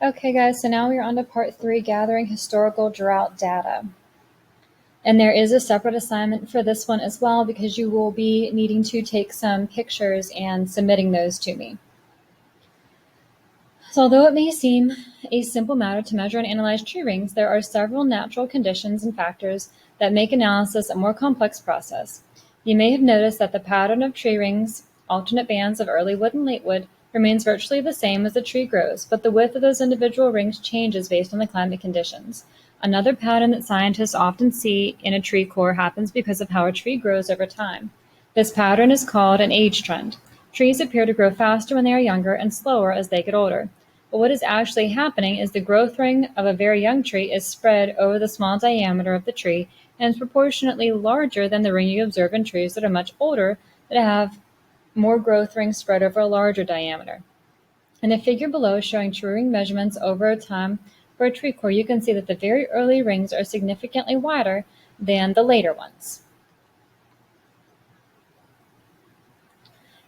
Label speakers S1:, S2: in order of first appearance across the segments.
S1: Okay guys, so now we're on to part 3, gathering historical drought data. And there is a separate assignment for this one as well because you will be needing to take some pictures and submitting those to me. So although it may seem a simple matter to measure and analyze tree rings, there are several natural conditions and factors that make analysis a more complex process. You may have noticed that the pattern of tree rings, alternate bands of early wood and late wood, remains virtually the same as the tree grows, but the width of those individual rings changes based on the climate conditions. Another pattern that scientists often see in a tree core happens because of how a tree grows over time. This pattern is called an age trend. Trees appear to grow faster when they are younger and slower as they get older. But what is actually happening is the growth ring of a very young tree is spread over the small diameter of the tree and is proportionately larger than the ring you observe in trees that are much older that have more growth rings spread over a larger diameter. In the figure below showing tree ring measurements over time for a tree core, you can see that the very early rings are significantly wider than the later ones.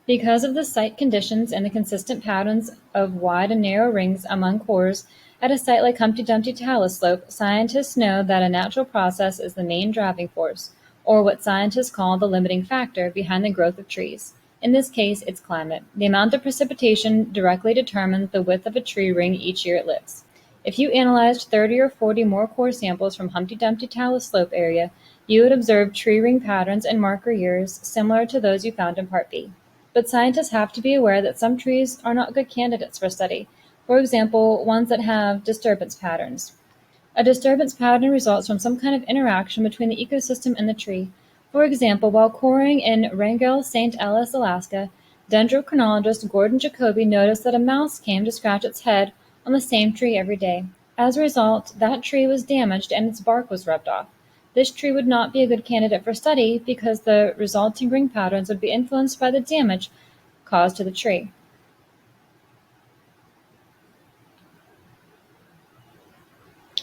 S1: Because of the site conditions and the consistent patterns of wide and narrow rings among cores at a site like Humpty Dumpty Talus Slope, scientists know that a natural process is the main driving force, or what scientists call the limiting factor, behind the growth of trees. In this case, it's climate. The amount of precipitation directly determines the width of a tree ring each year it lives. If you analyzed 30 or 40 more core samples from Humpty Dumpty Talus Slope area, you would observe tree ring patterns and marker years similar to those you found in Part B. But scientists have to be aware that some trees are not good candidates for study, for example, ones that have disturbance patterns. A disturbance pattern results from some kind of interaction between the ecosystem and the tree. For example, while coring in Wrangell, St. Ellis, Alaska, dendrochronologist Gordon Jacoby noticed that a mouse came to scratch its head on the same tree every day. As a result, that tree was damaged and its bark was rubbed off. This tree would not be a good candidate for study because the resulting ring patterns would be influenced by the damage caused to the tree.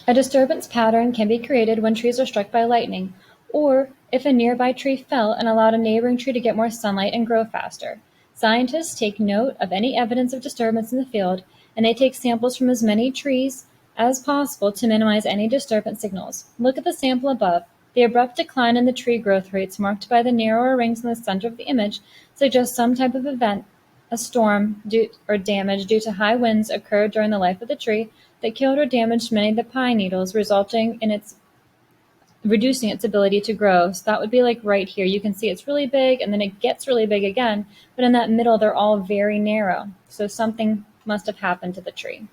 S1: A disturbance pattern can be created when trees are struck by lightning, or if a nearby tree fell and allowed a neighboring tree to get more sunlight and grow faster. Scientists take note of any evidence of disturbance in the field, and they take samples from as many trees as possible to minimize any disturbance signals. Look at the sample above. The abrupt decline in the tree growth rates marked by the narrower rings in the center of the image suggests some type of event, a storm or damage due to high winds occurred during the life of the tree that killed or damaged many of the pine needles, resulting in its reducing its ability to grow. So that would be like right here. You can see it's really big and then it gets really big again, but in that middle they're all very narrow. So something must have happened to the tree.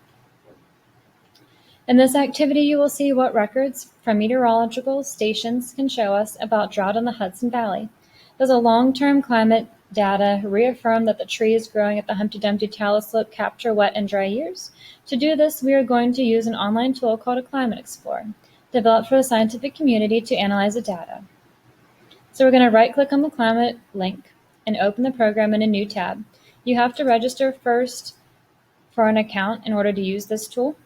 S1: In this activity, you will see what records from meteorological stations can show us about drought in the Hudson Valley. Does a long-term climate data reaffirm that the trees growing at the Humpty Dumpty Talus Slope capture wet and dry years? To do this, we are going to use an online tool called a Climate Explorer, developed for the scientific community to analyze the data. So we're going to right-click on the climate link and open the program in a new tab. You have to register first for an account in order to use this tool.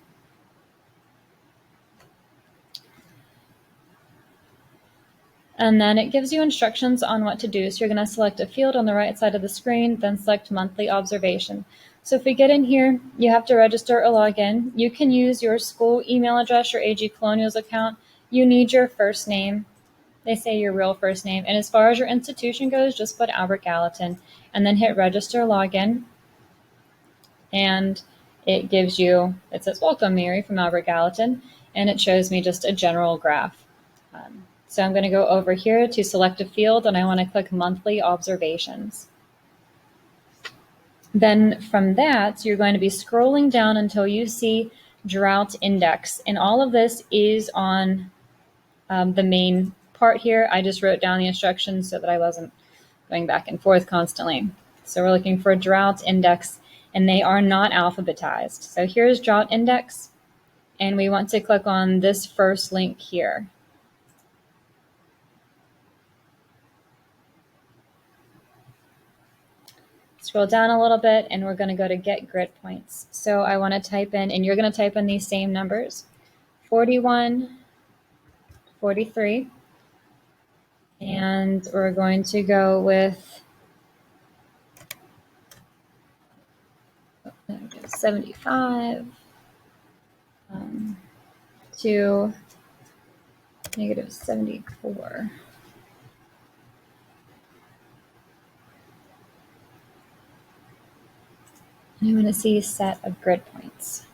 S1: And then it gives you instructions on what to do. So you're going to select a field on the right side of the screen, then select monthly observation. So if we get in here, you have to register or log in. You can use your school email address, your AG Colonials account. You need your first name. They say your real first name. And as far as your institution goes, just put Albert Gallatin and then hit register, login. And it gives you, it says, welcome Mary from Albert Gallatin. And it shows me just a general graph. So I'm going to go over here to select a field and I want to click monthly observations. Then from that, you're going to be scrolling down until you see drought index. And all of this is on the main part here. I just wrote down the instructions so that I wasn't going back and forth constantly. So we're looking for drought index and they are not alphabetized. So here's drought index and we want to click on this first link here. Scroll down a little bit and we're going to go to get grid points. So I want to type in, and you're going to type in these same numbers, 41, 43, and we're going to go with 75, to -74. And I want to see a set of grid points.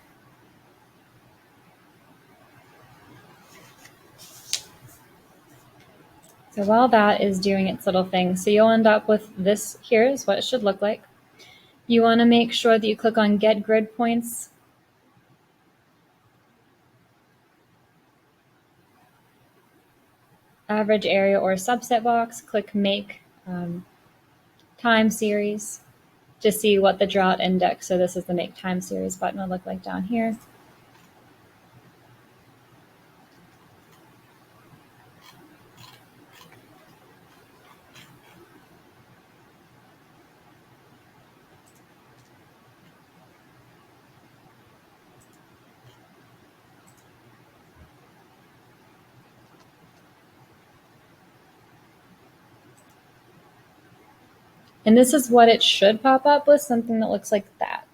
S1: So while that is doing its little thing, so you'll end up with this here is what it should look like. You want to make sure that you click on Get Grid Points. Average area or subset box, click Make Time Series to see what the drought index, so this is the Make Time Series button, will look like down here. And this is what it should pop up with, something that looks like that.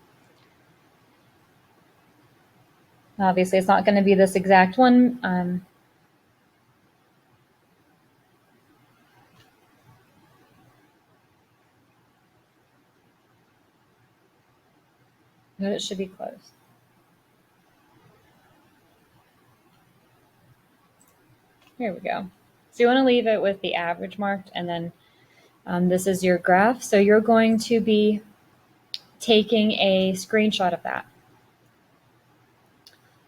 S1: Obviously, it's not going to be this exact one. But it should be close. Here we go. So you want to leave it with the average marked, and then this is your graph. So you're going to be taking a screenshot of that.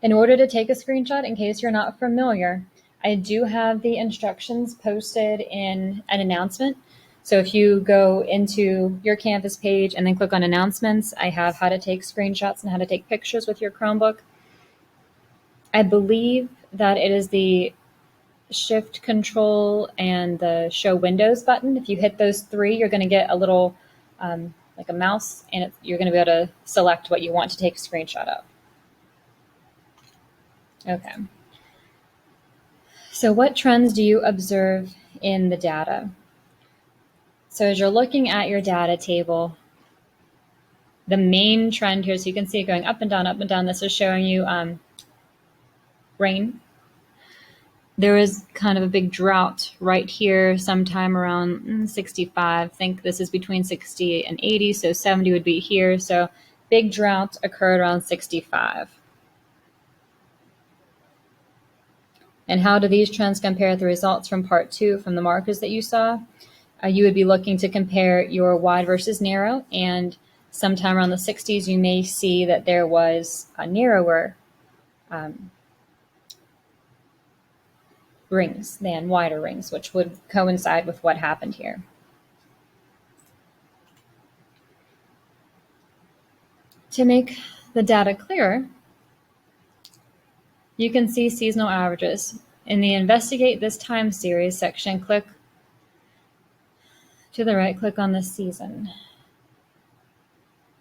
S1: In order to take a screenshot, in case you're not familiar, I do have the instructions posted in an announcement. So if you go into your Canvas page and then click on announcements, I have how to take screenshots and how to take pictures with your Chromebook. I believe that it is the Shift, Control, and the Show Windows button. If you hit those three, you're going to get a little like a mouse, and you're going to be able to select what you want to take a screenshot of. Okay. So what trends do you observe in the data? So as you're looking at your data table, the main trend here, so you can see it going up and down, up and down. This is showing you rain. There is kind of a big drought right here sometime around 65. I think this is between 60 and 80, so 70 would be here. So big drought occurred around 65. And how do these trends compare with the results from part 2 from the markers that you saw? You would be looking to compare your wide versus narrow, and sometime around the 60s, you may see that there was a narrower rings than wider rings, which would coincide with what happened here. To make the data clearer, you can see seasonal averages. In the Investigate this Time Series section, click to the right, click on the season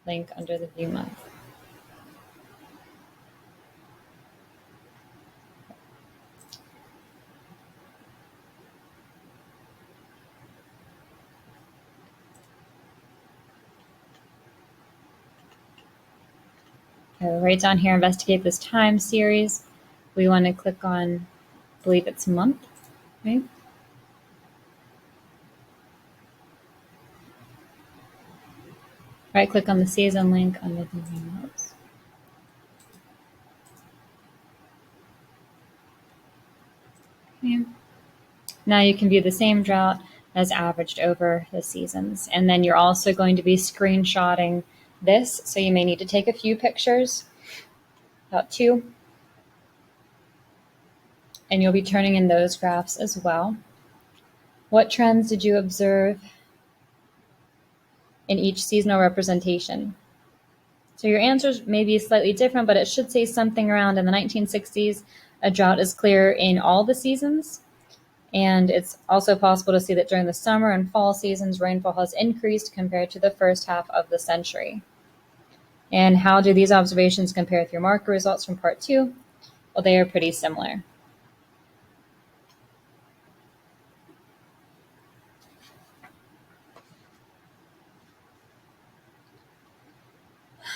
S1: link under the View Month. Right down here, Investigate this Time Series. We want to click on, I believe it's month, right? Right click on the season link under the View Months. Okay. Now you can view the same drought as averaged over the seasons. And then you're also going to be screenshotting this. So you may need to take a few pictures, about 2. And you'll be turning in those graphs as well. What trends did you observe in each seasonal representation? So your answers may be slightly different, but it should say something around in the 1960s, a drought is clear in all the seasons. And it's also possible to see that during the summer and fall seasons, rainfall has increased compared to the first half of the century. And how do these observations compare with your marker results from part 2? Well, they are pretty similar.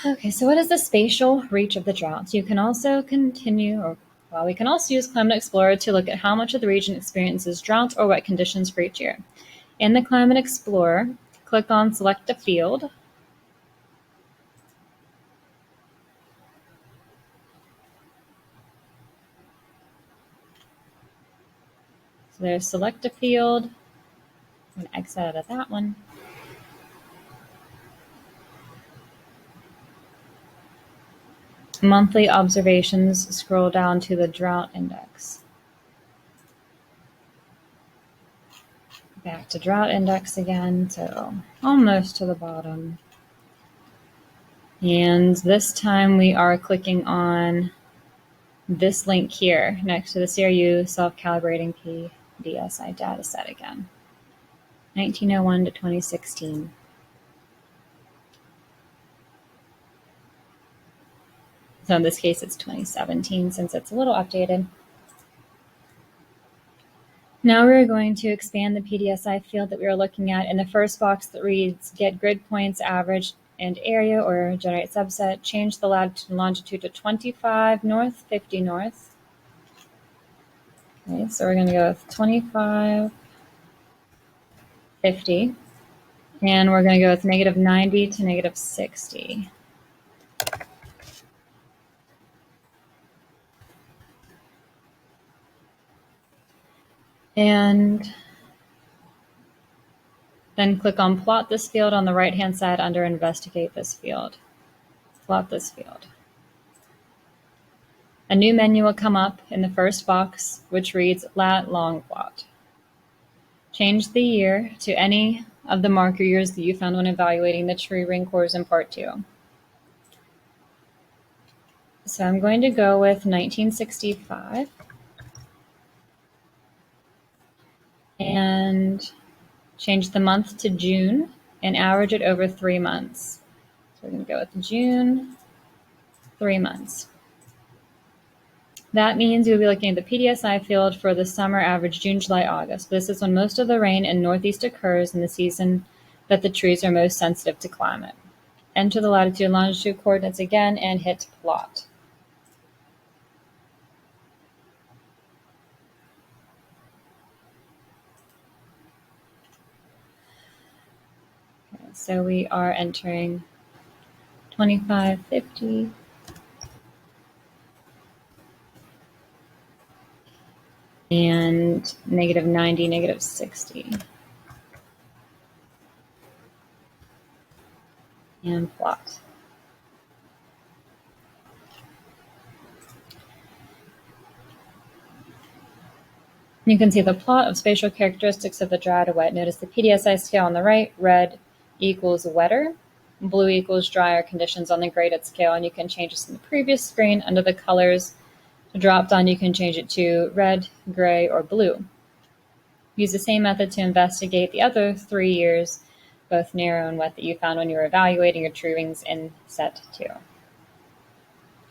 S1: Okay, so what is the spatial reach of the drought? You can also continue or Well, we can also use Climate Explorer to look at how much of the region experiences drought or wet conditions for each year. In the Climate Explorer, click on Select a Field. So there's Select a Field. I'm going to exit out of that one. Monthly observations, scroll down to the drought index. Back to drought index again, so almost to the bottom. And this time we are clicking on this link here next to the CRU self-calibrating PDSI dataset again. 1901 to 2016. So in this case, it's 2017 since it's a little updated. Now we're going to expand the PDSI field that we were looking at. In the first box that reads get grid points, average, and area, or generate subset, change the latitude and longitude to 25 north, 50 north. Okay, so we're going to go with 25, 50, and we're going to go with -90 to -60. And then click on plot this field on the right-hand side under investigate this field. Plot this field. A new menu will come up in the first box, which reads lat long plot. Change the year to any of the marker years that you found when evaluating the tree ring cores in part 2. So I'm going to go with 1965 and change the month to June and average it over 3 months. So we're going to go with June, 3 months. That means you'll be looking at the PDSI field for the summer average June, July, August. This is when most of the rain in Northeast occurs in the season that the trees are most sensitive to climate. Enter the latitude and longitude coordinates again and hit plot. Okay, so we are entering 25, 50, and -90, -60. And plot. You can see the plot of spatial characteristics of the dry to wet. Notice the PDSI scale on the right, red equals wetter, blue equals drier conditions on the graded scale, and you can change this in the previous screen. Under the colors drop down, you can change it to red, gray, or blue. Use the same method to investigate the other 3 years, both narrow and wet, that you found when you were evaluating your tree rings in set 2.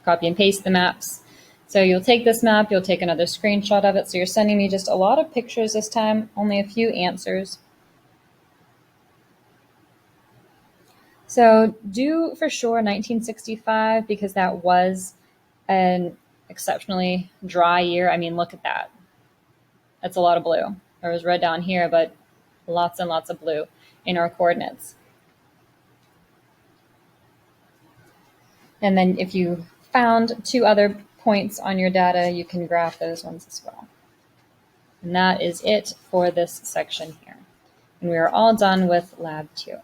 S1: Copy and paste the maps. So you'll take this map, you'll take another screenshot of it. So you're sending me just a lot of pictures this time, only a few answers. So do for sure 1965 because that was an exceptionally dry year. I mean, look at that. That's a lot of blue. There was red down here, but lots and lots of blue in our coordinates. And then if you found 2 other points on your data, you can graph those ones as well. And that is it for this section here. And we are all done with Lab 2.